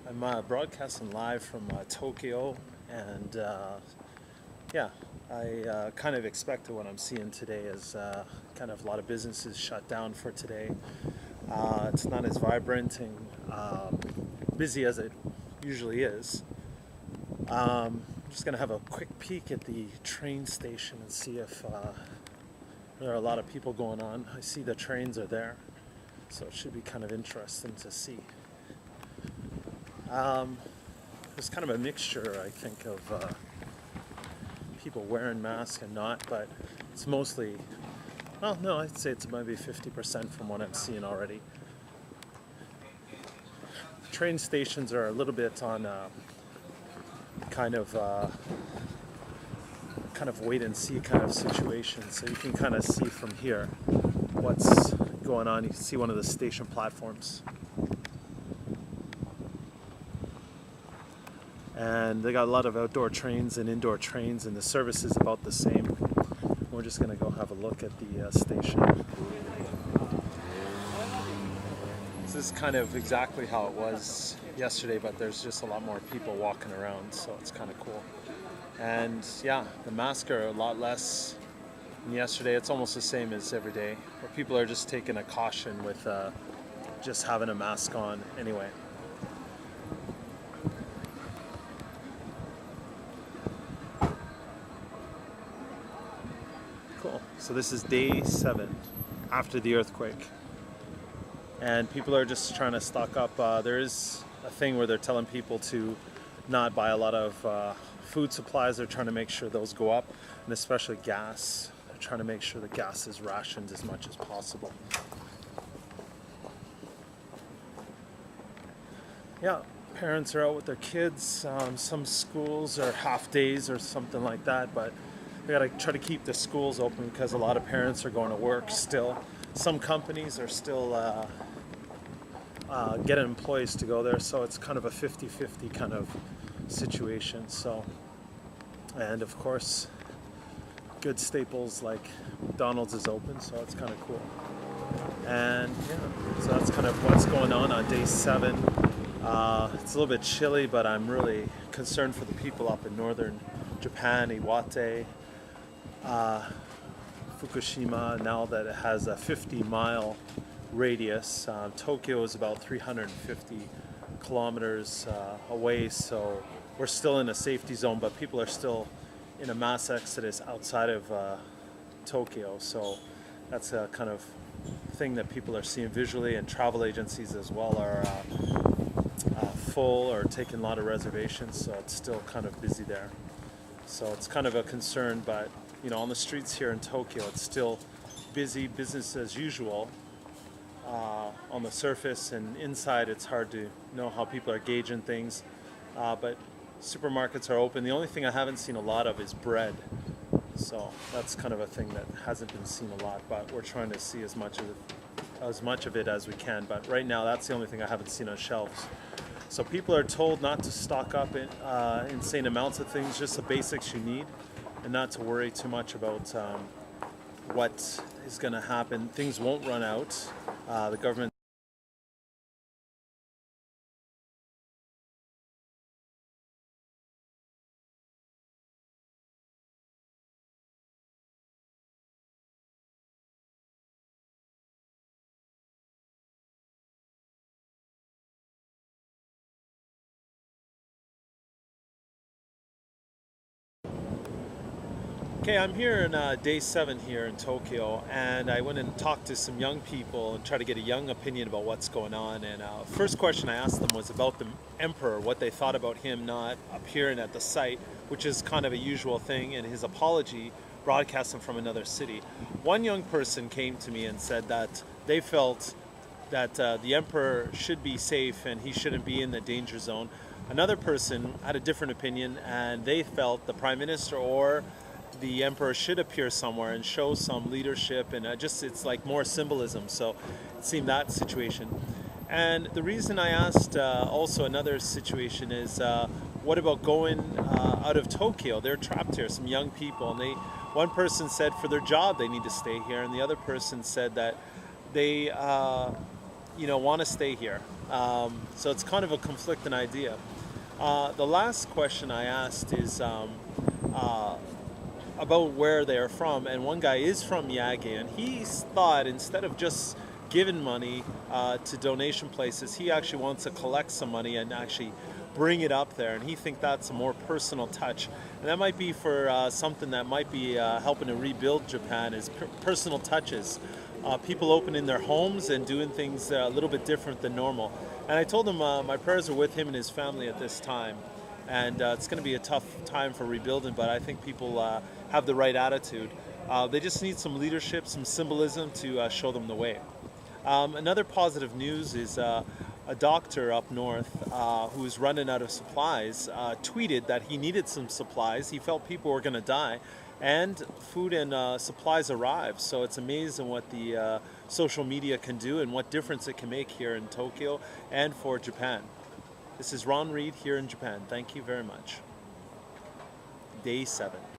I'm broadcasting live from Tokyo, and yeah, I kind of expected what I'm seeing today is kind of a lot of businesses shut down for today. It's not as vibrant and busy as it usually is. I'm just going to have a quick peek at the train station and see if there are a lot of people going on. I see the trains are there, so it should be kind of interesting to see. There's kind of a mixture, I think, of people wearing masks and not, but it's mostly, well, no, I'd say it's maybe 50% from what I'm seeing already. The train stations are a little bit on kind of wait and see kind of situation, so you can kind of see from here what's going on. You can see one of the station platforms. And they got a lot of outdoor trains and indoor trains, and the service is about the same. We're just going to go have a look at the station. This is kind of exactly how it was yesterday, but there's just a lot more people walking around, so it's kind of cool. And yeah, the masks are a lot less than yesterday. It's almost the same as every day, where people are just taking a caution with just having a mask on anyway. Cool. So this is day 7 after the earthquake, and people are just trying to stock up. There is a thing where they're telling people to not buy a lot of food supplies. They're trying to make sure those go up, and especially gas. They're trying to make sure the gas is rationed as much as possible. Yeah, parents are out with their kids. Some schools are half days or something like that, but we gotta try to keep the schools open because a lot of parents are going to work still. Some companies are still getting employees to go there, so it's kind of a 50-50 kind of situation. So, and of course, good staples like McDonald's is open, so it's kind of cool. And yeah, so that's kind of what's going on day 7. It's a little bit chilly, but I'm really concerned for the people up in northern Japan, Iwate, Fukushima, now that it has a 50-mile radius. Tokyo is about 350 kilometers away, so we're still in a safety zone, but people are still in a mass exodus outside of Tokyo, so that's a kind of thing that people are seeing visually, and travel agencies as well are full or taking a lot of reservations, so it's still kind of busy there. So it's kind of a concern, but you know, on the streets here in Tokyo, it's still busy, business as usual. On the surface, and inside it's hard to know how people are gauging things, but supermarkets are open. The only thing I haven't seen a lot of is bread, so that's kind of a thing that hasn't been seen a lot, but we're trying to see as much of it as we can. But right now, that's the only thing I haven't seen on shelves. So people are told not to stock up insane amounts of things, just the basics you need, and not to worry too much about what is going to happen. Things won't run out. The government Okay, I'm here in day 7 here in Tokyo, and I went and talked to some young people and tried to get a young opinion about what's going on. And first question I asked them was about the emperor, what they thought about him not appearing at the site, which is kind of a usual thing, and his apology broadcasting from another city. One young person came to me and said that they felt that the emperor should be safe and he shouldn't be in the danger zone. Another person had a different opinion, and they felt the prime minister or the emperor should appear somewhere and show some leadership, and it's like more symbolism, so it seemed that situation. And the reason I asked also another situation is what about going out of Tokyo? They're trapped here, some young people, and one person said for their job they need to stay here, and the other person said that they want to stay here. So it's kind of a conflicting idea. The last question I asked is about where they're from, and one guy is from Miyagi, and he thought instead of just giving money to donation places, he actually wants to collect some money and actually bring it up there, and he thinks that's a more personal touch, and that might be for something that might be helping to rebuild Japan, is personal touches. People opening their homes and doing things a little bit different than normal. And I told him my prayers are with him and his family at this time, and it's going to be a tough time for rebuilding, but I think people have the right attitude. They just need some leadership, some symbolism to show them the way. Another positive news is a doctor up north who was running out of supplies tweeted that he needed some supplies. He felt people were going to die, and food and supplies arrived. So it's amazing what the social media can do and what difference it can make here in Tokyo and for Japan. This is Ron Reid here in Japan. Thank you very much. Day 7.